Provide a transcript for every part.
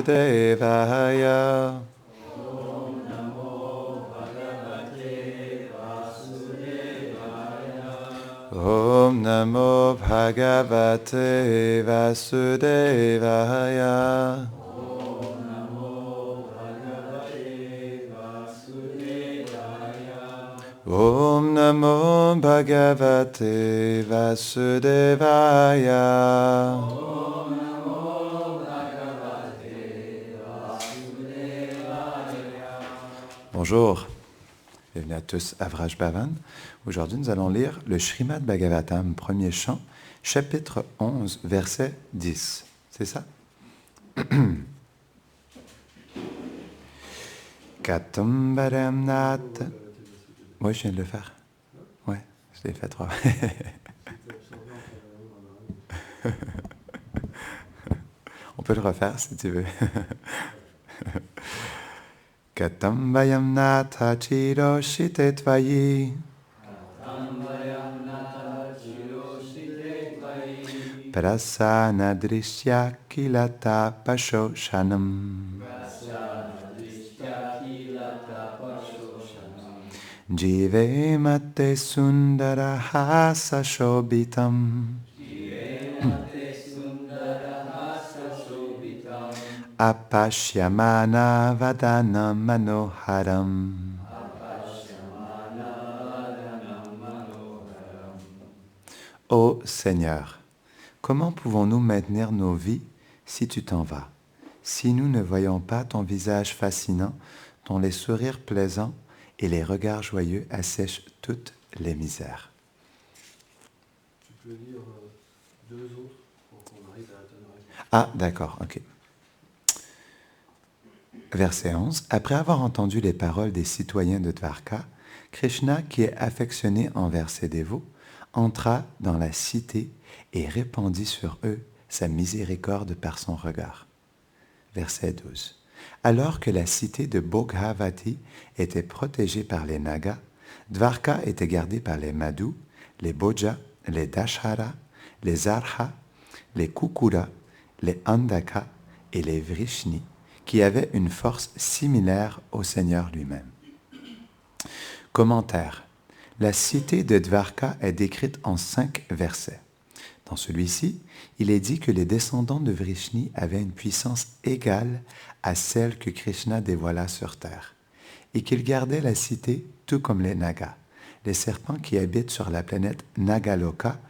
Devaya. Om Namo Bhagavate Vasudevaya. Om Namo Bhagavate Vasudevaya. Bonjour, bienvenue à tous à Vraj Bhavan. Aujourd'hui, nous allons lire le Srimad Bhagavatam, premier chant, chapitre 11, verset 10. C'est ça? Katam Nat. Oui, je viens de le faire. Oui, je l'ai fait 3. On peut le refaire si tu veux. Katam Vayam Natha Chiroshite Tvayi. Prasana Drishya Kilata Pashoshanam. Jive Mate Sundara Hasa Shobhitam. Apashyamana Vadanam Manoharam. Ô Seigneur, comment pouvons-nous maintenir nos vies si tu t'en vas, si nous ne voyons pas ton visage fascinant, dont les sourires plaisants et les regards joyeux assèchent toutes les misères? Tu peux lire deux autres pour qu'on arrive à la tonnerie. Ah, d'accord, ok. Verset 11. Après avoir entendu les paroles des citoyens de Dvarka, Krishna, qui est affectionné envers ses dévots, entra dans la cité et répandit sur eux sa miséricorde par son regard. Verset 12. Alors que la cité de Boghavati était protégée par les Nagas, Dvarka était gardée par les Madhus, les Boja, les Dashara, les Arha, les Kukura, les Andaka et les Vrishni, qui avaient une force similaire au Seigneur lui-même. Commentaire. La cité de Dvarka est décrite en 5 versets. Dans celui-ci, il est dit que les descendants de Vrishni avaient une puissance égale à celle que Krishna dévoila sur terre, et qu'ils gardaient la cité tout comme les Nagas, les serpents qui habitent sur la planète Nagaloka,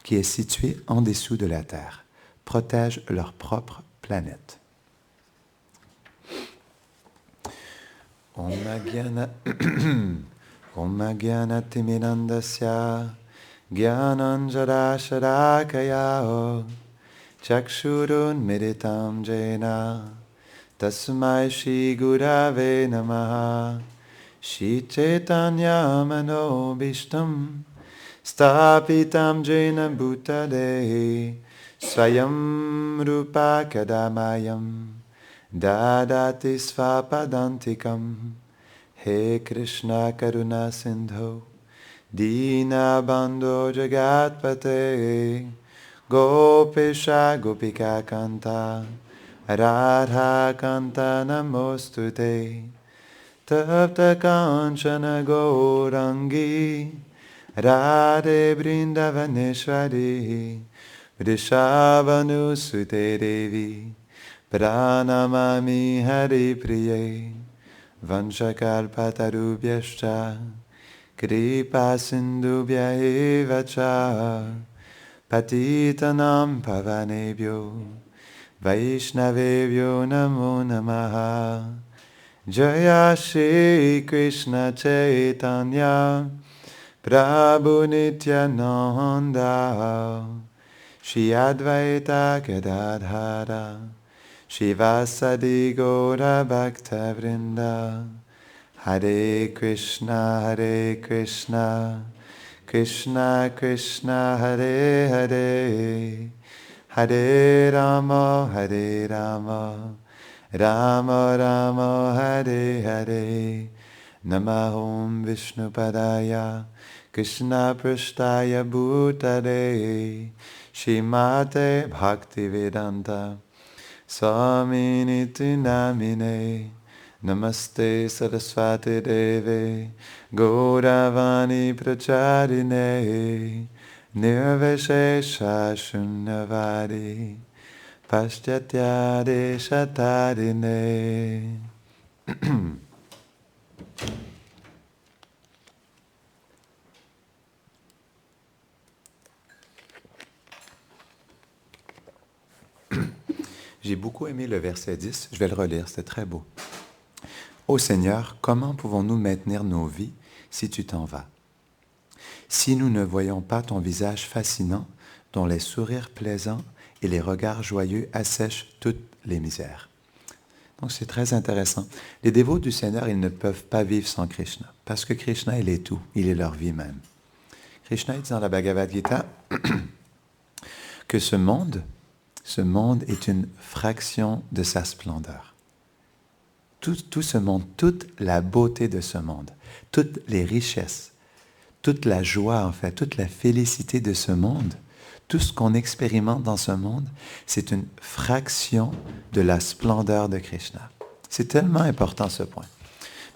qui est située en dessous de la terre, protègent leur propre planète. Om Jnana Timirandasya Gyananjara Sharakaya Chakshurun Meditam Jena Tasmai Shri Gurave Namaha Shri Chaitanya Manobishtam Stapitam Jena Bhutale Swayam Rupa Kadamayam Dadati Svapadantikam He Krishna Karuna Sindho Dina Bandho Jagatpate Gopesha Gopika Kanta Radha Kanta Namostute Tapta Kanchana Gaurangi Radhe Brindavaneshwari Vrishabhanusute Devi Pranamami Hari Priye Vanchakalpatarubhyascha Kripa Sindhubhya eva cha Patitanam Pavanebhyo Vaishnavebhyo Namo Namaha Jaya Shri Krishna Chaitanya Prabhu Nityananda Shri Advaita Gadadhara Shivasadi Gaura Bhakta Vrinda Hare Krishna Krishna Krishna Hare Hare Hare Rama Rama Rama Hare Hare Namahom Vishnupadaya Krishna Prasthaya Bhutale Shrimate Bhaktivedanta Swaminiti namine. Namaste Saraswati Deve. Gauravani Pracharine. Nirvishesha Shunyavadi. Paschatya Shatarine. J'ai beaucoup aimé le verset 10, je vais le relire, c'était très beau. Ô Seigneur, comment pouvons-nous maintenir nos vies si tu t'en vas? Si nous ne voyons pas ton visage fascinant, dont les sourires plaisants et les regards joyeux assèchent toutes les misères. Donc c'est très intéressant. Les dévots du Seigneur, ils ne peuvent pas vivre sans Krishna, parce que Krishna, il est tout, il est leur vie même. Krishna dit dans la Bhagavad Gita que ce monde est une fraction de sa splendeur. Tout ce monde, toute la beauté de ce monde, toutes les richesses, toute la joie en fait, toute la félicité de ce monde, tout ce qu'on expérimente dans ce monde, c'est une fraction de la splendeur de Krishna. C'est tellement important ce point.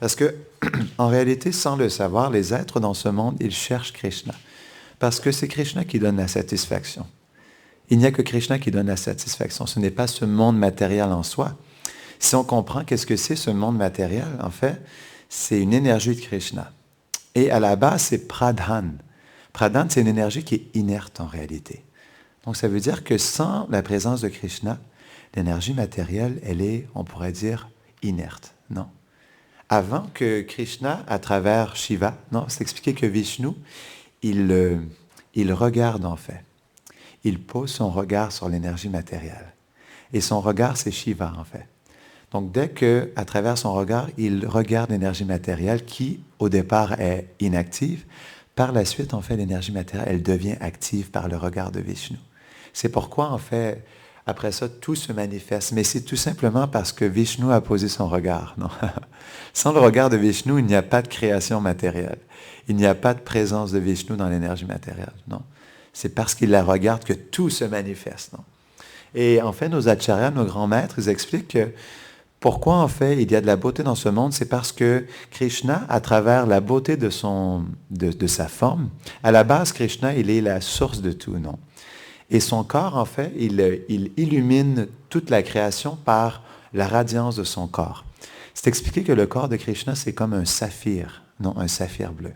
Parce que, en réalité, sans le savoir, les êtres dans ce monde, ils cherchent Krishna. Parce que c'est Krishna qui donne la satisfaction. Il n'y a que Krishna qui donne la satisfaction. Ce n'est pas ce monde matériel en soi. Si on comprend qu'est-ce que c'est ce monde matériel, en fait, c'est une énergie de Krishna. Et à la base, c'est Pradhan. Pradhan, c'est une énergie qui est inerte en réalité. Donc ça veut dire que sans la présence de Krishna, l'énergie matérielle, elle est, on pourrait dire, inerte. Non. Avant que Krishna, à travers Shiva, non, c'est expliqué que Vishnu, il regarde en fait. Il pose son regard sur l'énergie matérielle. Et son regard, c'est Shiva, en fait. Donc, dès que, à travers son regard, il regarde l'énergie matérielle qui, au départ, est inactive, par la suite, en fait, l'énergie matérielle, elle devient active par le regard de Vishnu. C'est pourquoi, en fait, après ça, tout se manifeste. Mais c'est tout simplement parce que Vishnu a posé son regard. Non? Sans le regard de Vishnu, il n'y a pas de création matérielle. Il n'y a pas de présence de Vishnu dans l'énergie matérielle. Non? C'est parce qu'il la regarde que tout se manifeste. Non? Et en fait, nos acharyas, nos grands maîtres, ils expliquent que pourquoi en fait il y a de la beauté dans ce monde, c'est parce que Krishna, à travers la beauté de sa forme, à la base, Krishna, il est la source de tout, non? Et son corps, en fait, il illumine toute la création par la radiance de son corps. C'est expliqué que le corps de Krishna, c'est comme un saphir, non, un saphir bleu.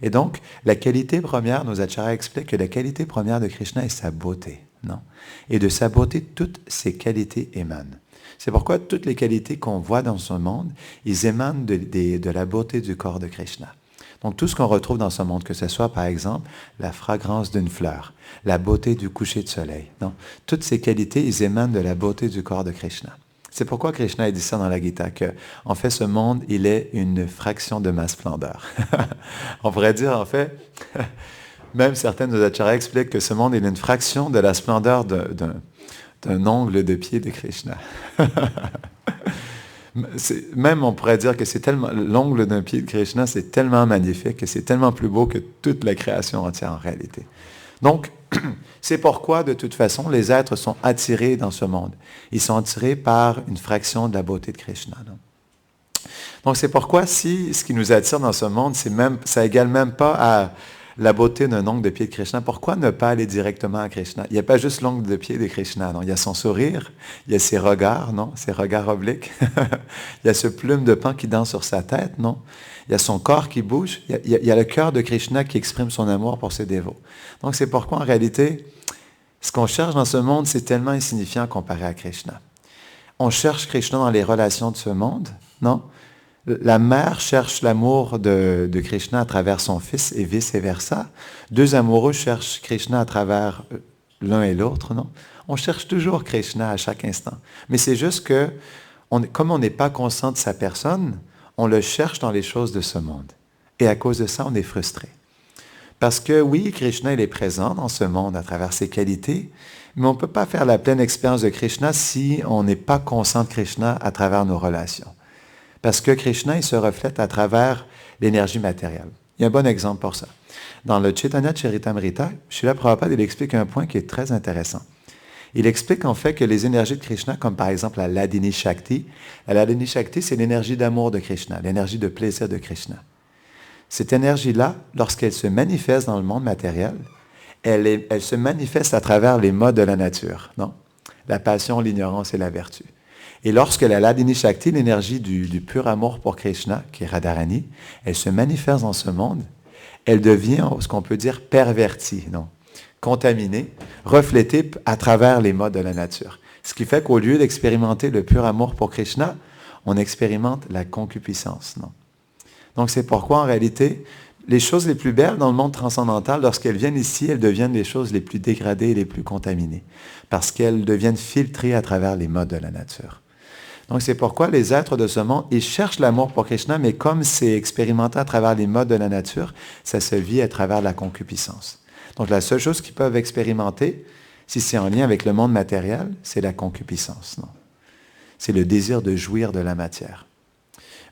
Et donc, la qualité première, nos acharyas expliquent que la qualité première de Krishna est sa beauté, non? Et de sa beauté, toutes ses qualités émanent. C'est pourquoi toutes les qualités qu'on voit dans ce monde, ils émanent de la beauté du corps de Krishna. Donc, tout ce qu'on retrouve dans ce monde, que ce soit, par exemple, la fragrance d'une fleur, la beauté du coucher de soleil, non? Toutes ces qualités, ils émanent de la beauté du corps de Krishna. C'est pourquoi Krishna a dit ça dans la Gita, que, en fait, ce monde, il est une fraction de ma splendeur. On pourrait dire, en fait, même certaines de nos acharyas expliquent que ce monde est une fraction de la splendeur d'un ongle de pied de Krishna. Même, on pourrait dire que c'est tellement, l'ongle d'un pied de Krishna, c'est tellement magnifique, que c'est tellement plus beau que toute la création entière en réalité. Donc, c'est pourquoi, de toute façon, les êtres sont attirés dans ce monde. Ils sont attirés par une fraction de la beauté de Krishna. Non? Donc, c'est pourquoi, si ce qui nous attire dans ce monde, ça n'égale même pas à la beauté d'un ongle de pied de Krishna, pourquoi ne pas aller directement à Krishna? Il n'y a pas juste l'ongle de pied de Krishna, non? Il y a son sourire, il y a ses regards, non? Ses regards obliques. Il y a ce plume de pan qui danse sur sa tête, non? Il y a son corps qui bouge. Il y a le cœur de Krishna qui exprime son amour pour ses dévots. Donc, c'est pourquoi, en réalité, ce qu'on cherche dans ce monde, c'est tellement insignifiant comparé à Krishna. On cherche Krishna dans les relations de ce monde, non? La mère cherche l'amour de Krishna à travers son fils et vice-versa. Deux amoureux cherchent Krishna à travers l'un et l'autre, non? On cherche toujours Krishna à chaque instant. Mais c'est juste que, comme on n'est pas conscient de sa personne, on le cherche dans les choses de ce monde. Et à cause de ça, on est frustré. Parce que oui, Krishna, il est présent dans ce monde à travers ses qualités, mais on ne peut pas faire la pleine expérience de Krishna si on n'est pas conscient de Krishna à travers nos relations. Parce que Krishna, il se reflète à travers l'énergie matérielle. Il y a un bon exemple pour ça. Dans le Chaitanya Charitamrita, Srila Prabhupada, il explique un point qui est très intéressant. Il explique en fait que les énergies de Krishna, comme par exemple la Hladini Shakti, c'est l'énergie d'amour de Krishna, l'énergie de plaisir de Krishna. Cette énergie-là, lorsqu'elle se manifeste dans le monde matériel, elle se manifeste à travers les modes de la nature, non? La passion, l'ignorance et la vertu. Et lorsque la Hladini Shakti, l'énergie du pur amour pour Krishna, qui est Radharani, elle se manifeste dans ce monde, elle devient ce qu'on peut dire pervertie, non? Contaminée, reflétée à travers les modes de la nature. Ce qui fait qu'au lieu d'expérimenter le pur amour pour Krishna, on expérimente la concupiscence, non? Donc c'est pourquoi en réalité, les choses les plus belles dans le monde transcendantal, lorsqu'elles viennent ici, elles deviennent les choses les plus dégradées et les plus contaminées, parce qu'elles deviennent filtrées à travers les modes de la nature. Donc c'est pourquoi les êtres de ce monde, ils cherchent l'amour pour Krishna, mais comme c'est expérimenté à travers les modes de la nature, ça se vit à travers la concupiscence. Donc la seule chose qu'ils peuvent expérimenter, si c'est en lien avec le monde matériel, c'est la concupiscence, non? C'est le désir de jouir de la matière.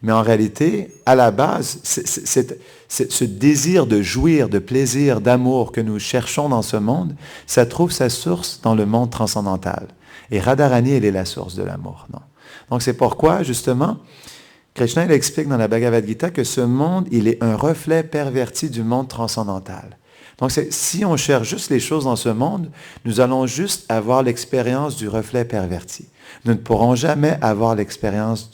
Mais en réalité, à la base, ce désir de jouir, de plaisir, d'amour que nous cherchons dans ce monde, ça trouve sa source dans le monde transcendantal. Et Radharani, elle est la source de l'amour, non? Donc c'est pourquoi, justement, Krishna il explique dans la Bhagavad Gita que ce monde, il est un reflet perverti du monde transcendantal. Donc si on cherche juste les choses dans ce monde, nous allons juste avoir l'expérience du reflet perverti. Nous ne pourrons jamais avoir l'expérience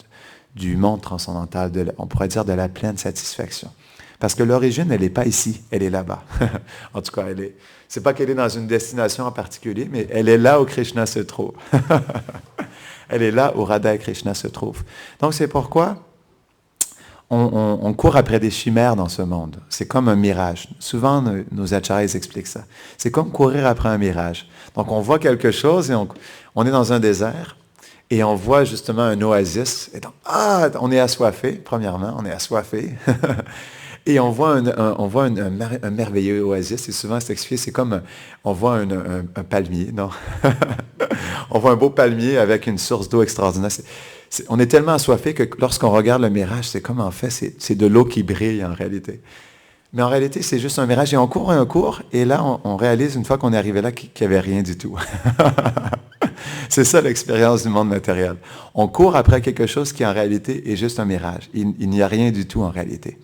du monde transcendantal, on pourrait dire de la pleine satisfaction. Parce que l'origine, elle n'est pas ici, elle est là-bas. En tout cas, c'est pas qu'elle est dans une destination en particulier, mais elle est là où Krishna se trouve. Elle est là où Radha et Krishna se trouvent. Donc c'est pourquoi on court après des chimères dans ce monde. C'est comme un mirage. Souvent, nos acharyas expliquent ça. C'est comme courir après un mirage. Donc on voit quelque chose et on est dans un désert, et on voit justement un oasis. Et donc, on est assoiffé, premièrement, on est assoiffé. Et on voit un merveilleux oasis. Et souvent, c'est expliqué, c'est comme, on voit un palmier, non? On voit un beau palmier avec une source d'eau extraordinaire. On est tellement assoiffé que lorsqu'on regarde le mirage, c'est comme en fait, c'est de l'eau qui brille en réalité. Mais en réalité, c'est juste un mirage. Et on court, et là, on réalise une fois qu'on est arrivé là qu'il n'y avait rien du tout. C'est ça l'expérience du monde matériel. On court après quelque chose qui en réalité est juste un mirage. Il n'y a rien du tout en réalité.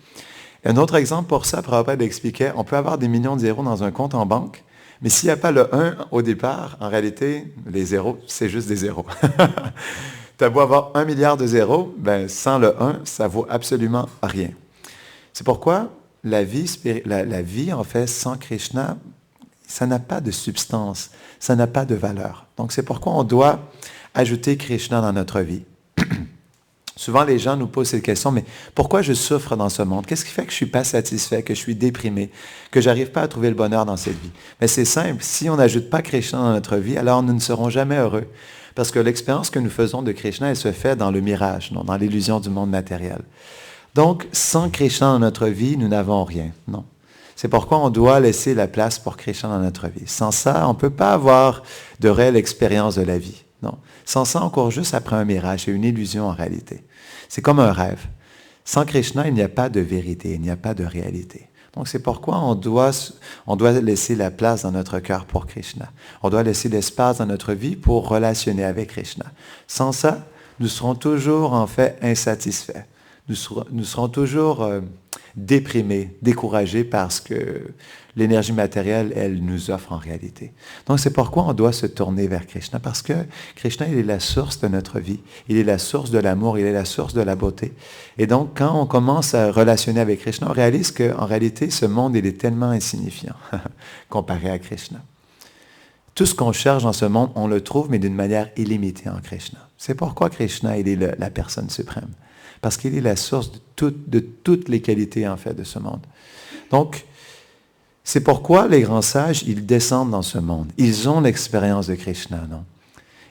Un autre exemple pour ça, Prabhupada expliquait, on peut avoir des millions de zéros dans un compte en banque, mais s'il n'y a pas le 1 au départ, en réalité, les zéros, c'est juste des zéros. Tu as beau avoir 1 milliard de zéros, ben, sans le 1, ça vaut absolument rien. C'est pourquoi la vie, en fait, sans Krishna, ça n'a pas de substance, ça n'a pas de valeur. Donc, c'est pourquoi on doit ajouter Krishna dans notre vie. Souvent, les gens nous posent cette question, mais pourquoi je souffre dans ce monde? Qu'est-ce qui fait que je ne suis pas satisfait, que je suis déprimé, que je n'arrive pas à trouver le bonheur dans cette vie? Mais c'est simple, si on n'ajoute pas Krishna dans notre vie, alors nous ne serons jamais heureux. Parce que l'expérience que nous faisons de Krishna, elle se fait dans le mirage, non, dans l'illusion du monde matériel. Donc, sans Krishna dans notre vie, nous n'avons rien, non. C'est pourquoi on doit laisser la place pour Krishna dans notre vie. Sans ça, on ne peut pas avoir de réelle expérience de la vie. Non. Sans ça, on court juste après un mirage, c'est une illusion en réalité. C'est comme un rêve. Sans Krishna, il n'y a pas de vérité, il n'y a pas de réalité. Donc c'est pourquoi on doit laisser la place dans notre cœur pour Krishna. On doit laisser l'espace dans notre vie pour relationner avec Krishna. Sans ça, nous serons toujours en fait insatisfaits. Nous serons toujours déprimés, découragés parce que l'énergie matérielle, elle nous offre en réalité. Donc c'est pourquoi on doit se tourner vers Krishna, parce que Krishna, il est la source de notre vie, il est la source de l'amour, il est la source de la beauté. Et donc quand on commence à relationner avec Krishna, on réalise qu'en réalité, ce monde, il est tellement insignifiant comparé à Krishna. Tout ce qu'on cherche dans ce monde, on le trouve, mais d'une manière illimitée en Krishna. C'est pourquoi Krishna, il est la personne suprême. Parce qu'il est la source de toutes les qualités, en fait, de ce monde. Donc, c'est pourquoi les grands sages, ils descendent dans ce monde. Ils ont l'expérience de Krishna, non?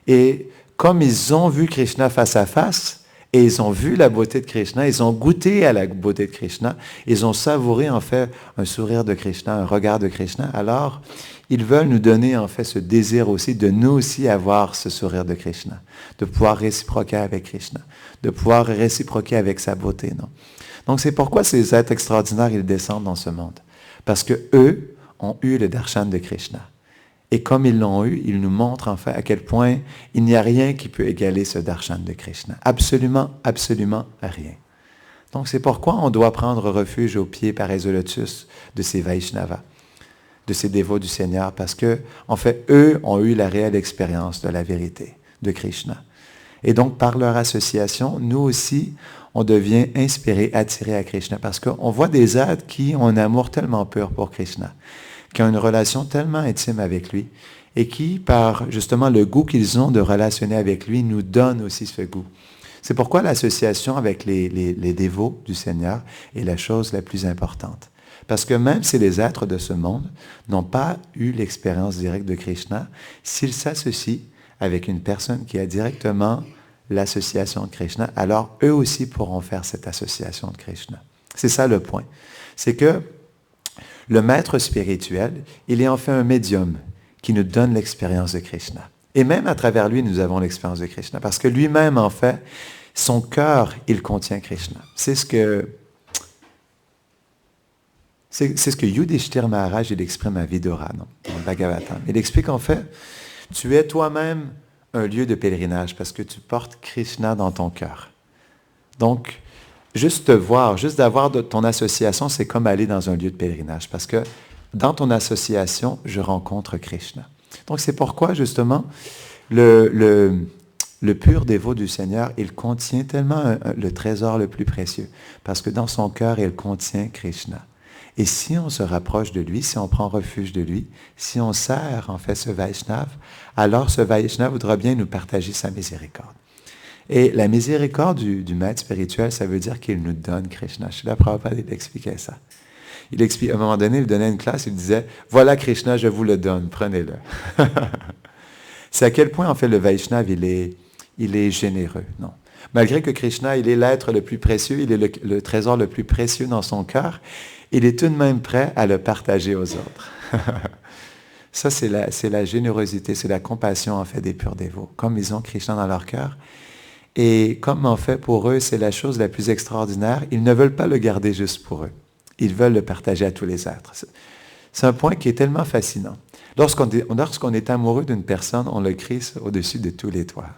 Et comme ils ont vu Krishna face à face, et ils ont vu la beauté de Krishna, ils ont goûté à la beauté de Krishna, ils ont savouré, en fait, un sourire de Krishna, un regard de Krishna, alors ils veulent nous donner, en fait, ce désir aussi de nous aussi avoir ce sourire de Krishna, de pouvoir réciproquer avec Krishna, de pouvoir réciproquer avec sa beauté, non? Donc, c'est pourquoi ces êtres extraordinaires, ils descendent dans ce monde. Parce que eux ont eu le darshan de Krishna. Et comme ils l'ont eu, ils nous montrent en fait à quel point il n'y a rien qui peut égaler ce darshan de Krishna. Absolument, absolument rien. Donc c'est pourquoi on doit prendre refuge aux pieds pareils lotus de ces Vaishnavas, de ces dévots du Seigneur, parce que, en fait, eux ont eu la réelle expérience de la vérité de Krishna. Et donc, par leur association, nous aussi, on devient inspirés, attirés à Krishna, parce qu'on voit des êtres qui ont un amour tellement pur pour Krishna, qui ont une relation tellement intime avec lui, et qui, par justement le goût qu'ils ont de relationner avec lui, nous donnent aussi ce goût. C'est pourquoi l'association avec les dévots du Seigneur est la chose la plus importante. Parce que même si les êtres de ce monde n'ont pas eu l'expérience directe de Krishna, s'ils s'associent avec une personne qui a directement l'association de Krishna, alors eux aussi pourront faire cette association de Krishna. C'est ça le point. C'est que le maître spirituel, il est en fait un médium qui nous donne l'expérience de Krishna. Et même à travers lui, nous avons l'expérience de Krishna. Parce que lui-même, en fait, son cœur, il contient Krishna. C'est ce que Yudhishthira Maharaj, il exprime à Vidura, dans le Bhagavatam. Il explique en fait, tu es toi-même un lieu de pèlerinage parce que tu portes Krishna dans ton cœur. Donc, juste te voir, juste d'avoir ton association, c'est comme aller dans un lieu de pèlerinage parce que dans ton association, je rencontre Krishna. Donc, c'est pourquoi, justement, le pur dévot du Seigneur, il contient tellement le trésor le plus précieux parce que dans son cœur, il contient Krishna. Et si on se rapproche de lui, si on prend refuge de lui, si on sert en fait ce Vaishnav, alors ce Vaishnav voudra bien nous partager sa miséricorde. Et la miséricorde du maître spirituel, ça veut dire qu'il nous donne Krishna. Srila Prabhupada, il expliquait ça. Il explique, à un moment donné, il donnait une classe, il disait, voilà Krishna, je vous le donne, prenez-le. C'est à quel point en fait le Vaishnav, il est généreux, non? Malgré que Krishna, il est l'être le plus précieux, il est le trésor le plus précieux dans son cœur, il est tout de même prêt à le partager aux autres. Ça, c'est la générosité, c'est la compassion, en fait, des purs dévots. Comme ils ont Krishna dans leur cœur. Et comme, en fait, pour eux, c'est la chose la plus extraordinaire, ils ne veulent pas le garder juste pour eux. Ils veulent le partager à tous les êtres. C'est un point qui est tellement fascinant. Lorsqu'on est amoureux d'une personne, on le crie au-dessus de tous les toits.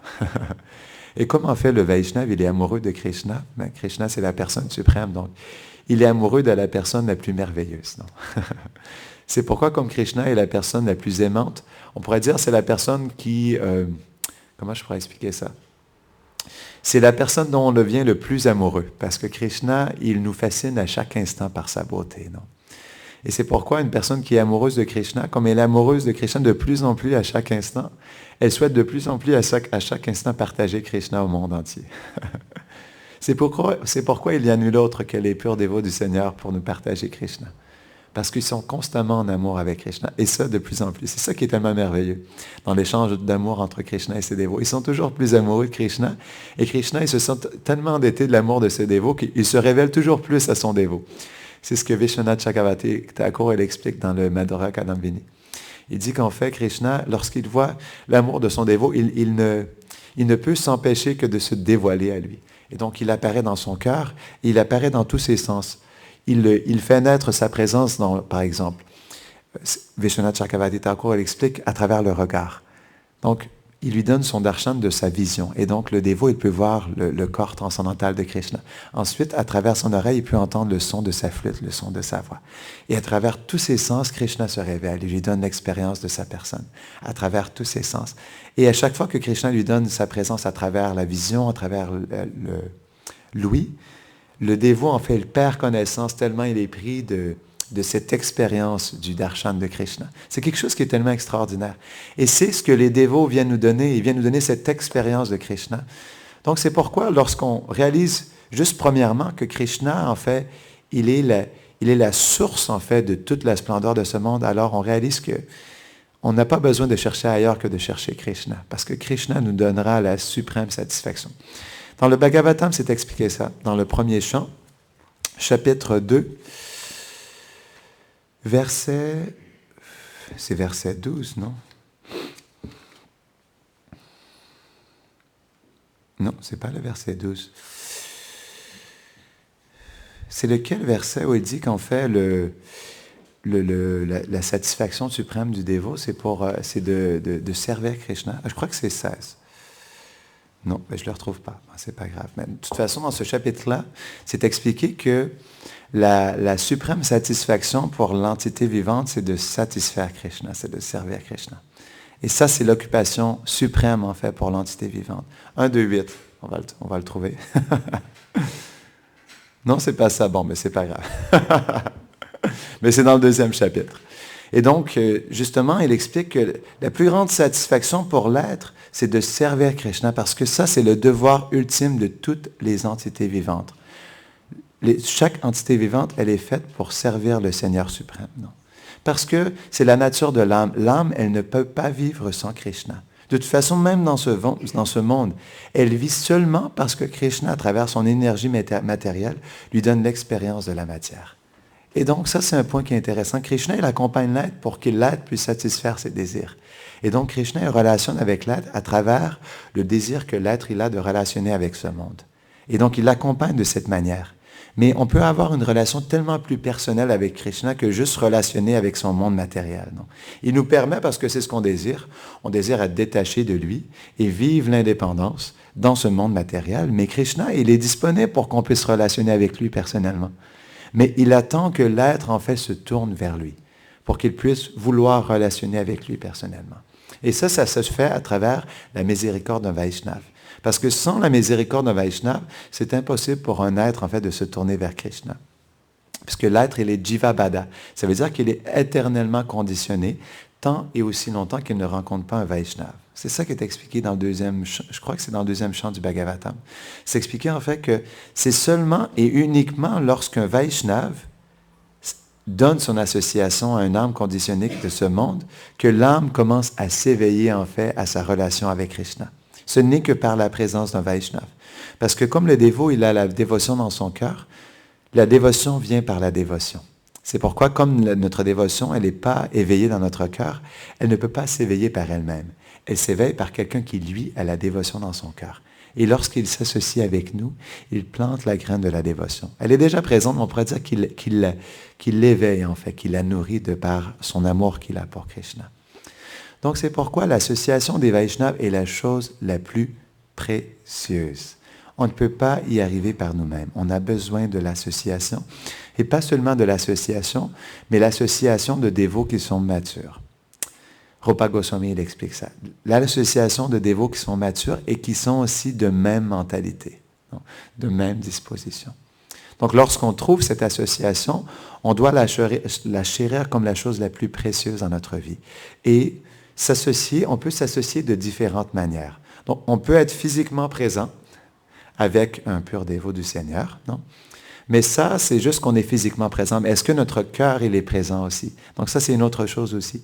Et comme, en fait, le Vaishnav, il est amoureux de Krishna, ben, Krishna, c'est la personne suprême, donc il est amoureux de la personne la plus merveilleuse. Non? C'est pourquoi, comme Krishna est la personne la plus aimante, on pourrait dire c'est la personne qui... comment je pourrais expliquer ça? C'est la personne dont on devient le plus amoureux, parce que Krishna, il nous fascine à chaque instant par sa beauté. Non? Et c'est pourquoi une personne qui est amoureuse de Krishna, comme elle est amoureuse de Krishna de plus en plus à chaque instant, elle souhaite de plus en plus à chaque instant partager Krishna au monde entier. C'est pourquoi il n'y a nul autre que les purs dévots du Seigneur pour nous partager Krishna. Parce qu'ils sont constamment en amour avec Krishna. Et ça, de plus en plus. C'est ça qui est tellement merveilleux dans l'échange d'amour entre Krishna et ses dévots. Ils sont toujours plus amoureux de Krishna. Et Krishna, il se sent tellement endetté de l'amour de ses dévots qu'il se révèle toujours plus à son dévot. C'est ce que Vishwanath Chakravarti Thakur explique dans le Madhura Kadambini. Il dit qu'en fait, Krishna, lorsqu'il voit l'amour de son dévot, il ne peut s'empêcher que de se dévoiler à lui. Et donc, il apparaît dans son cœur, il apparaît dans tous ses sens. Il fait naître sa présence dans, par exemple, Vishwanath Chakravarti Thakur explique à travers le regard. Donc, il lui donne son darshan de sa vision. Et donc, le dévot, il peut voir le corps transcendantal de Krishna. Ensuite, à travers son oreille, il peut entendre le son de sa flûte, le son de sa voix. Et à travers tous ses sens, Krishna se révèle. Il lui donne l'expérience de sa personne, à travers tous ses sens. Et à chaque fois que Krishna lui donne sa présence à travers la vision, à travers l'ouïe, le dévot, en fait, il perd connaissance tellement il est pris de cette expérience du darshan de Krishna. C'est quelque chose qui est tellement extraordinaire. Et c'est ce que les dévots viennent nous donner. Ils viennent nous donner cette expérience de Krishna. Donc, c'est pourquoi, lorsqu'on réalise, juste premièrement, que Krishna, en fait, il est la source, en fait, de toute la splendeur de ce monde, alors on réalise que on n'a pas besoin de chercher ailleurs que de chercher Krishna, parce que Krishna nous donnera la suprême satisfaction. Dans le Bhagavatam, c'est expliqué ça. Dans le premier chant, chapitre 2, c'est verset 12, non? Non, c'est pas le verset 12. C'est lequel verset où il dit qu'en fait, la satisfaction suprême du dévot, c'est de servir Krishna. Je crois que c'est 16. Non, mais je ne le retrouve pas. C'est pas grave. Mais de toute façon, dans ce chapitre-là, c'est expliqué que la suprême satisfaction pour l'entité vivante, c'est de satisfaire Krishna, c'est de servir Krishna. Et ça, c'est l'occupation suprême, en fait, pour l'entité vivante. 1, 2, 8. On va le trouver. Non, c'est pas ça. Bon, mais c'est pas grave. Mais c'est dans le 2e chapitre. Et donc, justement, il explique que la plus grande satisfaction pour l'être, c'est de servir Krishna, parce que ça, c'est le devoir ultime de toutes les entités vivantes. Chaque entité vivante, elle est faite pour servir le Seigneur suprême. Non? Parce que c'est la nature de l'âme. L'âme, elle ne peut pas vivre sans Krishna. De toute façon, même dans ce monde, elle vit seulement parce que Krishna, à travers son énergie matérielle, lui donne l'expérience de la matière. Et donc, ça, c'est un point qui est intéressant. Krishna, il accompagne l'être pour que l'être puisse satisfaire ses désirs. Et donc, Krishna, il relationne avec l'être à travers le désir que l'être, il a de relationner avec ce monde. Et donc, il l'accompagne de cette manière. Mais on peut avoir une relation tellement plus personnelle avec Krishna que juste relationner avec son monde matériel. Non? Il nous permet, parce que c'est ce qu'on désire, on désire être détaché de lui et vivre l'indépendance dans ce monde matériel. Mais Krishna, il est disponible pour qu'on puisse relationner avec lui personnellement. Mais il attend que l'être, en fait, se tourne vers lui pour qu'il puisse vouloir relationner avec lui personnellement. Et ça se fait à travers la miséricorde d'un Vaishnava. Parce que sans la miséricorde d'un Vaishnava, c'est impossible pour un être, en fait, de se tourner vers Krishna. Puisque l'être, il est Jivabada. Ça veut dire qu'il est éternellement conditionné, tant et aussi longtemps qu'il ne rencontre pas un Vaishnava. C'est ça qui est expliqué dans le 2e, je crois que c'est dans le 2e chant du Bhagavatam. C'est expliqué en fait que c'est seulement et uniquement lorsqu'un Vaishnava donne son association à une âme conditionnée de ce monde que l'âme commence à s'éveiller en fait à sa relation avec Krishna. Ce n'est que par la présence d'un Vaishnava. Parce que comme le dévot, il a la dévotion dans son cœur, la dévotion vient par la dévotion. C'est pourquoi, comme notre dévotion, elle n'est pas éveillée dans notre cœur, elle ne peut pas s'éveiller par elle-même. Elle s'éveille par quelqu'un qui, lui, a la dévotion dans son cœur. Et lorsqu'il s'associe avec nous, il plante la graine de la dévotion. Elle est déjà présente, mais on pourrait dire qu'il l'éveille, en fait, qu'il la nourrit de par son amour qu'il a pour Krishna. Donc, c'est pourquoi l'association des Vaishnavas est la chose la plus précieuse. On ne peut pas y arriver par nous-mêmes. On a besoin de l'association. Et pas seulement de l'association, mais l'association de dévots qui sont matures. Rupa Goswami, il explique ça. L'association de dévots qui sont matures et qui sont aussi de même mentalité, de même disposition. Donc, lorsqu'on trouve cette association, on doit la chérir comme la chose la plus précieuse dans notre vie. Et on peut s'associer de différentes manières. Donc, on peut être physiquement présent avec un pur dévot du Seigneur, non? Mais ça, c'est juste qu'on est physiquement présent. Mais est-ce que notre cœur, il est présent aussi? Donc ça, c'est une autre chose aussi.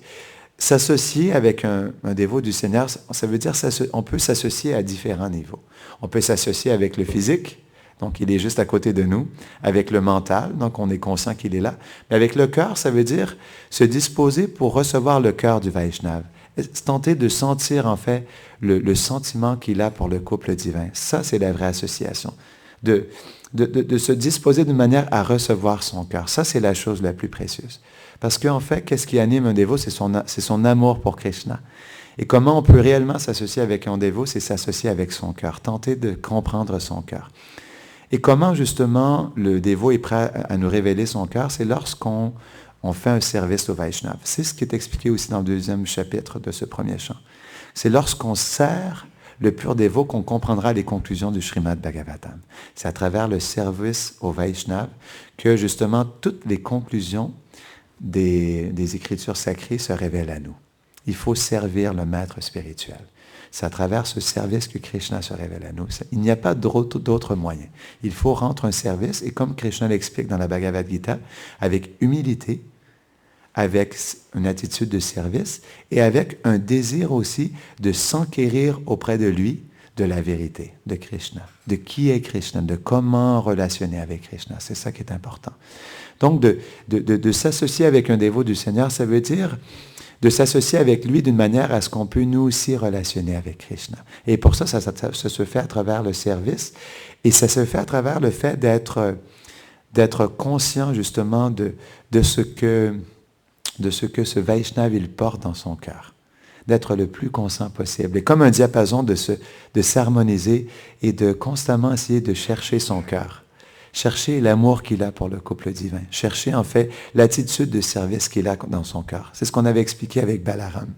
S'associer avec un dévot du Seigneur, ça veut dire on peut s'associer à différents niveaux. On peut s'associer avec le physique, donc il est juste à côté de nous, avec le mental, donc on est conscient qu'il est là. Mais avec le cœur, ça veut dire se disposer pour recevoir le cœur du Vaishnava. Tenter de sentir en fait le sentiment qu'il a pour le couple divin. Ça, c'est la vraie association. De se disposer d'une manière à recevoir son cœur. Ça, c'est la chose la plus précieuse. Parce qu'en fait, qu'est-ce qui anime un dévot? C'est son amour pour Krishna. Et comment on peut réellement s'associer avec un dévot? C'est s'associer avec son cœur, tenter de comprendre son cœur. Et comment, justement, le dévot est prêt à nous révéler son cœur? C'est lorsqu'on fait un service au Vaishnava. C'est ce qui est expliqué aussi dans le 2e chapitre de ce premier chant. C'est lorsqu'on sert le pur dévot qu'on comprendra les conclusions du Srimad Bhagavatam. C'est à travers le service au Vaishnava que, justement, toutes les conclusions des Écritures sacrées se révèlent à nous. Il faut servir le maître spirituel. C'est à travers ce service que Krishna se révèle à nous. Il n'y a pas d'autre moyen. Il faut rendre un service, et comme Krishna l'explique dans la Bhagavad Gita, avec humilité, avec une attitude de service, et avec un désir aussi de s'enquérir auprès de lui de la vérité, de Krishna, de qui est Krishna, de comment relationner avec Krishna. C'est ça qui est important. Donc, de s'associer avec un dévot du Seigneur, ça veut dire de s'associer avec lui d'une manière à ce qu'on peut nous aussi relationner avec Krishna. Et pour ça, ça se fait à travers le service, et ça se fait à travers le fait d'être conscient justement de ce que de ce que ce Vaishnav il porte dans son cœur, d'être le plus conscient possible. Et comme un diapason de s'harmoniser et de constamment essayer de chercher son cœur. Chercher l'amour qu'il a pour le couple divin. Chercher en fait l'attitude de service qu'il a dans son cœur. C'est ce qu'on avait expliqué avec Balaram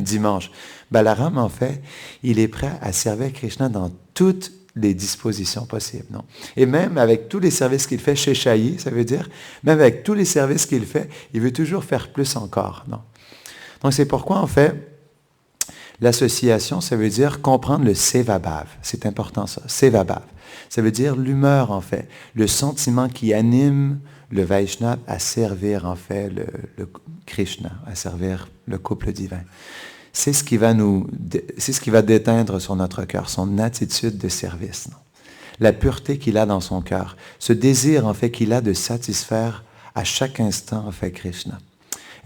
dimanche. Balaram, en fait, il est prêt à servir Krishna dans toutes les dispositions possibles. Non? Et même avec tous les services qu'il fait chez Chayi, ça veut dire, même avec tous les services qu'il fait, il veut toujours faire plus encore. Non? Donc c'est pourquoi, en fait, l'association, ça veut dire comprendre le Sevabhav. C'est important ça, Sevabhav. Ça veut dire l'humeur, en fait, le sentiment qui anime le Vaishnava à servir, en fait, le Krishna, à servir le couple divin. C'est ce qui va déteindre sur notre cœur, son attitude de service. Non? La pureté qu'il a dans son cœur, ce désir, en fait, qu'il a de satisfaire à chaque instant, en fait, Krishna.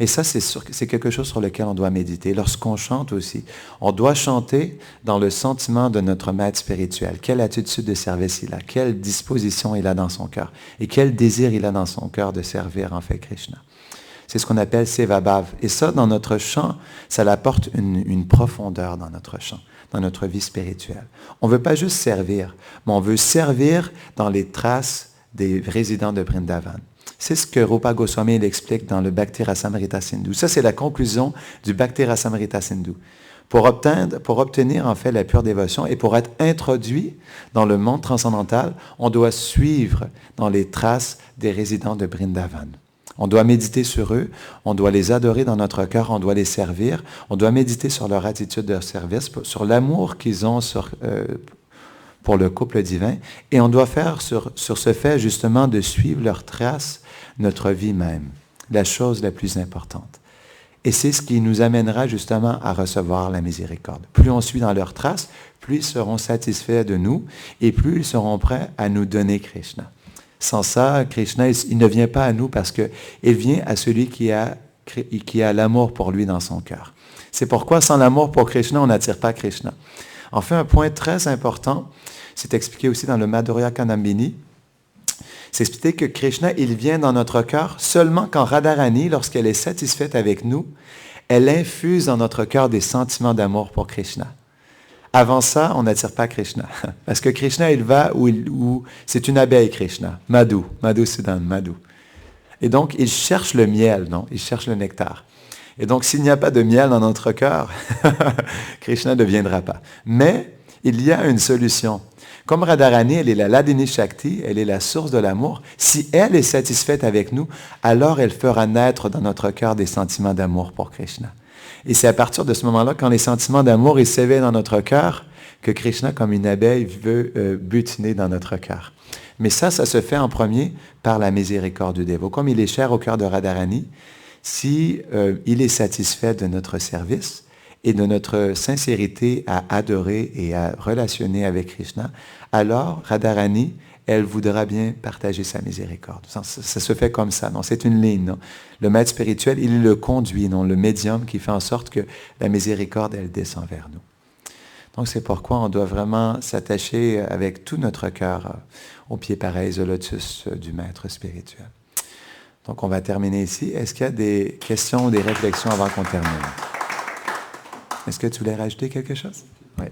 Et ça, c'est quelque chose sur lequel on doit méditer. Lorsqu'on chante aussi, on doit chanter dans le sentiment de notre maître spirituel. Quelle attitude de service il a, quelle disposition il a dans son cœur et quel désir il a dans son cœur de servir en fait Krishna. C'est ce qu'on appelle Sevabhav. Et ça, dans notre chant, ça apporte une profondeur dans notre chant, dans notre vie spirituelle. On ne veut pas juste servir, mais on veut servir dans les traces des résidents de Vrindavan. C'est ce que Rupa Goswami explique dans le Bhakti Rasamrita Sindhu. Ça, c'est la conclusion du Bhakti Rasamrita Sindhu. Pour obtenir en fait la pure dévotion et pour être introduit dans le monde transcendantal, on doit suivre dans les traces des résidents de Vrindavan. On doit méditer sur eux, on doit les adorer dans notre cœur, on doit les servir, on doit méditer sur leur attitude de service, sur l'amour qu'ils ont pour le couple divin, et on doit faire sur ce fait justement de suivre leurs traces notre vie même, la chose la plus importante. Et c'est ce qui nous amènera justement à recevoir la miséricorde. Plus on suit dans leurs traces, plus ils seront satisfaits de nous et plus ils seront prêts à nous donner Krishna. Sans ça, Krishna, il ne vient pas à nous parce qu'il vient à celui qui a l'amour pour lui dans son cœur. C'est pourquoi sans l'amour pour Krishna, on n'attire pas Krishna. En fait, un point très important, c'est expliqué aussi dans le Madhurya Kanambini, c'est expliqué que Krishna, il vient dans notre cœur seulement quand Radharani, lorsqu'elle est satisfaite avec nous, elle infuse dans notre cœur des sentiments d'amour pour Krishna. Avant ça, on n'attire pas Krishna. Parce que Krishna, il va où c'est une abeille, Krishna. Madhu Sudan, Madhu. Et donc, il cherche le miel, non? Il cherche le nectar. Et donc, s'il n'y a pas de miel dans notre cœur, Krishna ne viendra pas. Mais, il y a une solution. Comme Radharani, elle est la Ladini Shakti, elle est la source de l'amour. Si elle est satisfaite avec nous, alors elle fera naître dans notre cœur des sentiments d'amour pour Krishna. Et c'est à partir de ce moment-là, quand les sentiments d'amour s'éveillent dans notre cœur, que Krishna, comme une abeille, veut butiner dans notre cœur. Mais ça se fait en premier par la miséricorde du dévot. Comme il est cher au cœur de Radharani, si il est satisfait de notre service, et de notre sincérité à adorer et à relationner avec Krishna, alors Radharani, elle voudra bien partager sa miséricorde. Ça se fait comme ça, non? C'est une ligne, non? Le maître spirituel, il le conduit, non? Le médium qui fait en sorte que la miséricorde, elle descend vers nous. Donc c'est pourquoi on doit vraiment s'attacher avec tout notre cœur au pied pareil au lotus du maître spirituel. Donc on va terminer ici. Est-ce qu'il y a des questions ou des réflexions avant qu'on termine? Est-ce que tu voulais rajouter quelque chose? Oui.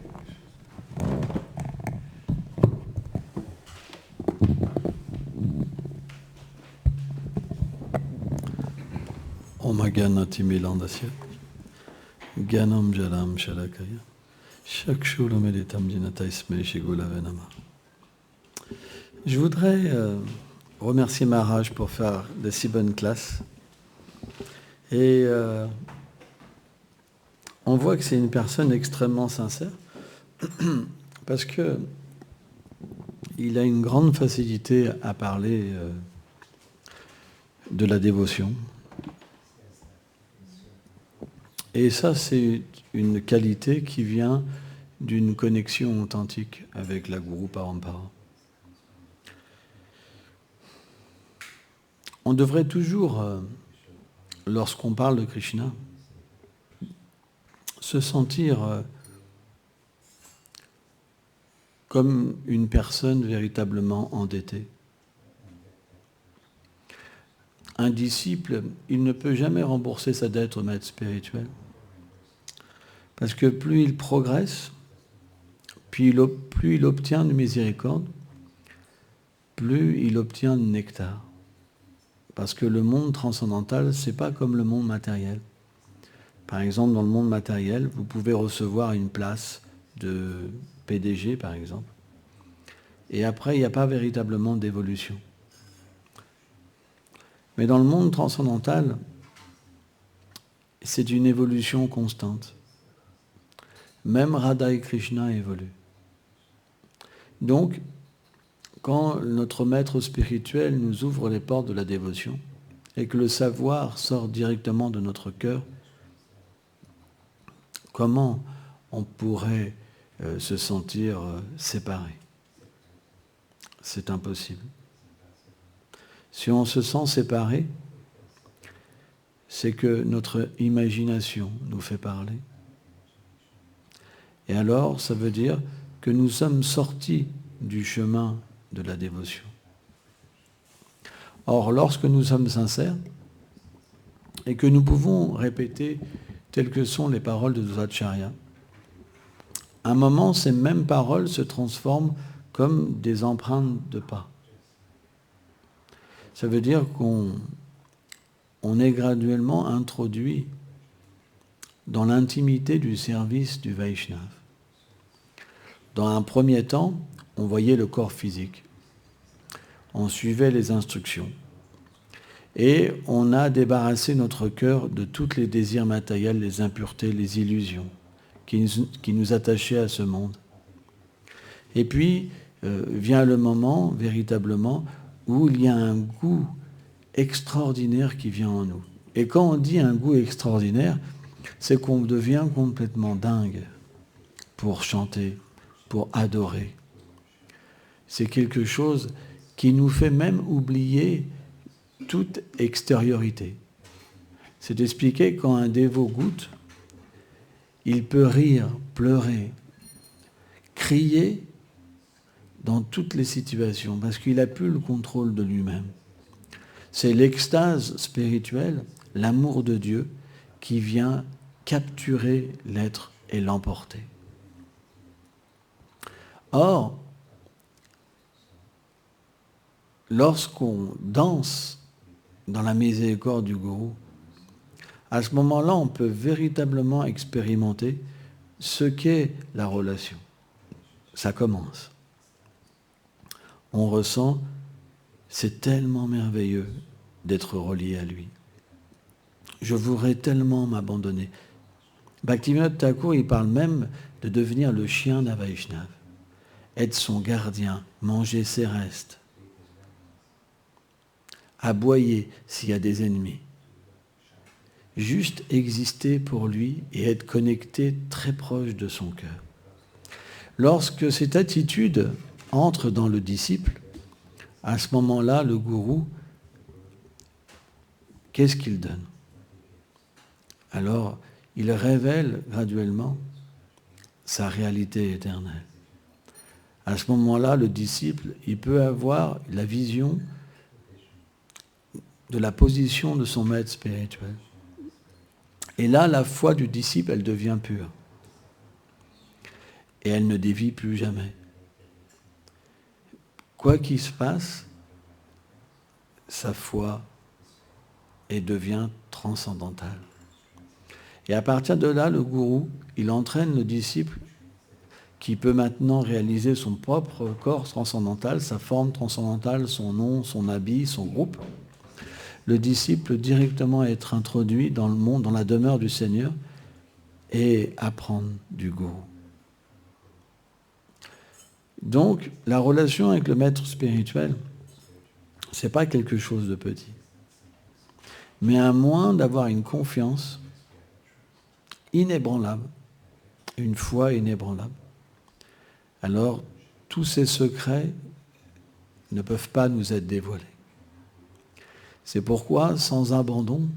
Om Gyanati Milandasya Gyanam Jaram Shalakaya Shakshurumeditam Jinataisme Shigulavenama. Je voudrais remercier Maharaj pour faire de si bonnes classes. Et on voit que c'est une personne extrêmement sincère parce que il a une grande facilité à parler de la dévotion. Et ça, c'est une qualité qui vient d'une connexion authentique avec la Guru Parampara. On devrait toujours, lorsqu'on parle de Krishna, se sentir comme une personne véritablement endettée. un disciple, il ne peut jamais rembourser sa dette au maître spirituel. Parce que plus il progresse, plus il obtient de miséricorde, plus il obtient de nectar. Parce que le monde transcendantal, c'est pas comme le monde matériel. Par exemple, dans le monde matériel, vous pouvez recevoir une place de PDG, par exemple. Et après, il n'y a pas véritablement d'évolution. Mais dans le monde transcendantal, c'est une évolution constante. Même Radha et Krishna évoluent. Donc, quand notre maître spirituel nous ouvre les portes de la dévotion et que le savoir sort directement de notre cœur, comment on pourrait se sentir séparé? C'est impossible. Si on se sent séparé, c'est que notre imagination nous fait parler. Et alors, ça veut dire que nous sommes sortis du chemin de la dévotion. Or, lorsque nous sommes sincères et que nous pouvons répéter telles que sont les paroles de Dvacharya, à un moment, ces mêmes paroles se transforment comme des empreintes de pas. Ça veut dire qu'on est graduellement introduit dans l'intimité du service du Vaishnava. Dans un premier temps, on voyait le corps physique. On suivait les instructions. Et on a débarrassé notre cœur de tous les désirs matériels, les impuretés, les illusions qui nous attachaient à ce monde. Et puis, vient le moment, véritablement, où il y a un goût extraordinaire qui vient en nous. Et quand on dit un goût extraordinaire, c'est qu'on devient complètement dingue pour chanter, pour adorer. C'est quelque chose qui nous fait même oublier toute extériorité. C'est expliqué quand un dévot goûte, il peut rire, pleurer, crier dans toutes les situations, parce qu'il n'a plus le contrôle de lui-même. C'est l'extase spirituelle, l'amour de Dieu, qui vient capturer l'être et l'emporter. Or, lorsqu'on danse dans la miséricorde du gourou, à ce moment-là, on peut véritablement expérimenter ce qu'est la relation. Ça commence. On ressent, c'est tellement merveilleux d'être relié à lui. Je voudrais tellement m'abandonner. Bhaktivinoda Thakur, il parle même de devenir le chien d'un Vaishnava, être son gardien, manger ses restes, aboyer s'il y a des ennemis. Juste exister pour lui et être connecté très proche de son cœur. Lorsque cette attitude entre dans le disciple, à ce moment-là, le gourou, qu'est-ce qu'il donne? Alors, il révèle graduellement sa réalité éternelle. À ce moment-là, le disciple, il peut avoir la vision de la position de son maître spirituel. Et là, la foi du disciple, elle devient pure. Et elle ne dévie plus jamais. Quoi qu'il se passe, sa foi devient transcendantale. Et à partir de là, le gourou, il entraîne le disciple qui peut maintenant réaliser son propre corps transcendantal, sa forme transcendantale, son nom, son habit, son groupe. Le disciple directement être introduit dans le monde, dans la demeure du Seigneur et apprendre du gourou. Donc, la relation avec le maître spirituel, ce n'est pas quelque chose de petit. Mais à moins d'avoir une confiance inébranlable, une foi inébranlable, alors tous ces secrets ne peuvent pas nous être dévoilés. C'est pourquoi, sans abandon,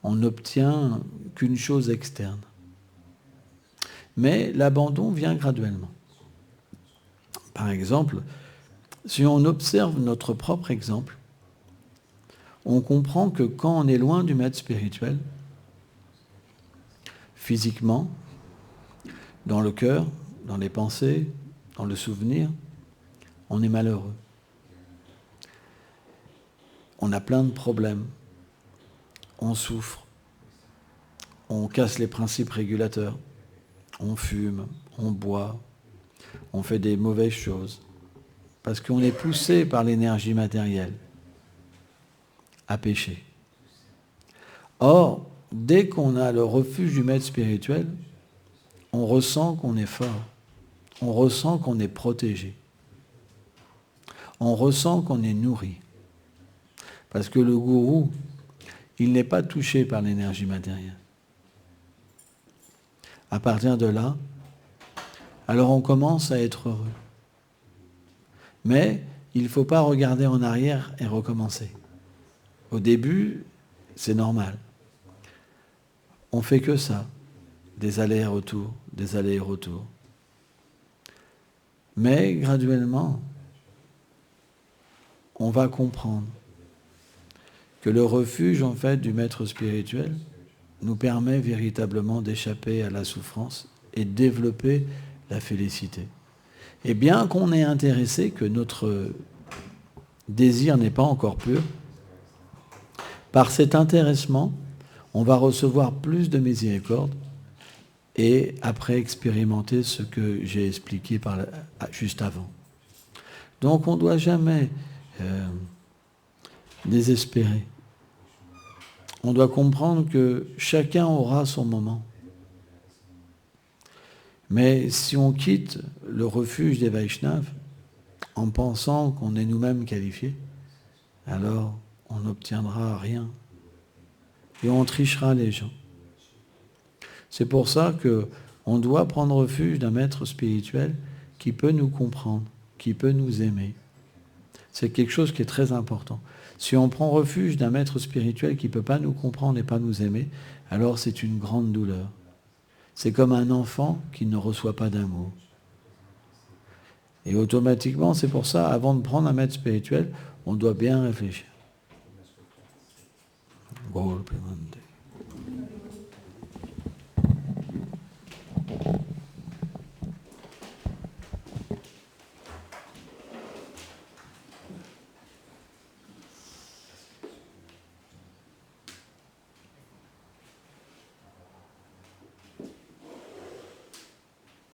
on n'obtient qu'une chose externe. Mais l'abandon vient graduellement. Par exemple, si on observe notre propre exemple, on comprend que quand on est loin du maître spirituel, physiquement, dans le cœur, dans les pensées, dans le souvenir, on est malheureux. On a plein de problèmes. On souffre. On casse les principes régulateurs. On fume, on boit, on fait des mauvaises choses. Parce qu'on est poussé par l'énergie matérielle à pécher. Or, dès qu'on a le refuge du maître spirituel, on ressent qu'on est fort. On ressent qu'on est protégé. On ressent qu'on est nourri. Parce que le gourou, il n'est pas touché par l'énergie matérielle. À partir de là, alors on commence à être heureux. Mais il ne faut pas regarder en arrière et recommencer. Au début, c'est normal. On fait que ça, des allers-retours, des allers-retours. Mais graduellement, on va comprendre que le refuge en fait du maître spirituel nous permet véritablement d'échapper à la souffrance et de développer la félicité. Et bien qu'on ait intéressé, que notre désir n'est pas encore pur, par cet intéressement, on va recevoir plus de miséricorde et après expérimenter ce que j'ai expliqué juste avant. Donc on ne doit jamais désespérer. On doit comprendre que chacun aura son moment. Mais si on quitte le refuge des Vaishnavas en pensant qu'on est nous-mêmes qualifiés, alors on n'obtiendra rien. Et on trichera les gens. C'est pour ça qu'on doit prendre refuge d'un maître spirituel qui peut nous comprendre, qui peut nous aimer. C'est quelque chose qui est très important. Si on prend refuge d'un maître spirituel qui ne peut pas nous comprendre et pas nous aimer, alors c'est une grande douleur. C'est comme un enfant qui ne reçoit pas d'amour. Et automatiquement, c'est pour ça, avant de prendre un maître spirituel, on doit bien réfléchir. Gol Premanande.